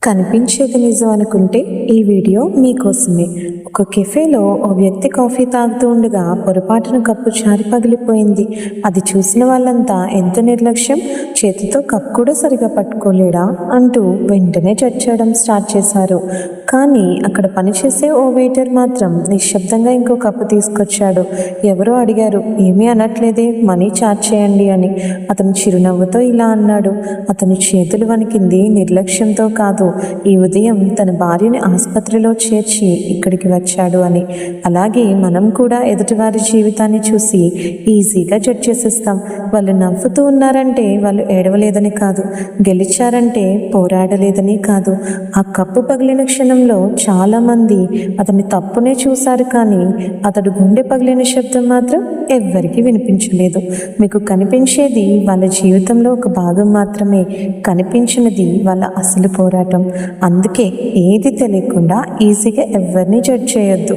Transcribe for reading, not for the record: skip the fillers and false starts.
కనిపించేది నిజం అనుకుంటే ఈ వీడియో మీకోసమే. ఒక కెఫేలో ఓ వ్యక్తి కాఫీ తాగుతూ ఉండగా పొరపాటున కప్పు జారి పగిలిపోయింది. అది చూసిన వాళ్ళంతా ఎంత నిర్లక్ష్యం, చేతితో కప్ కూడా సరిగా పట్టుకోలేడా అంటూ వెంటనే జడ్జ్ చేయడం స్టార్ట్ చేశారు. కానీ అక్కడ పనిచేసే ఓ వెయిటర్ మాత్రం నిశ్శబ్దంగా ఇంకో కప్పు తీసుకొచ్చాడు. ఎవరో అడిగారు, ఏమీ అనట్లేదే, మనీ ఛార్జ్ చేయండి అని. అతను చిరునవ్వుతో ఇలా అన్నాడు, అతని చేతులు వణికింది నిర్లక్ష్యంతో కాదు, ఈ ఉదయం తన భార్యని ఆసుపత్రిలో చేర్చి ఇక్కడికి వచ్చాడు అని. అలాగే మనం కూడా ఎదుటివారి జీవితాన్ని చూసి ఈజీగా జడ్జ్ చేసేస్తాం. వాళ్ళు నవ్వుతూ ఉన్నారంటే వాళ్ళు ఏడవలేదని కాదు, గెలిచారంటే పోరాడలేదని కాదు. ఆ కప్పు పగిలిన క్షణంలో చాలామంది అతని తప్పునే చూశారు, కానీ అతడు గుండె పగిలిన శబ్దం మాత్రం ఎవ్వరికీ వినిపించలేదు. మీకు కనిపించేది వాళ్ళ జీవితంలో ఒక భాగం మాత్రమే, కనిపించినది వాళ్ళ అసలు పోరాటం. అందుకే ఏది తెలియకుండా ఈజీగా ఎవరిని జడ్జ్ చేయొద్దు.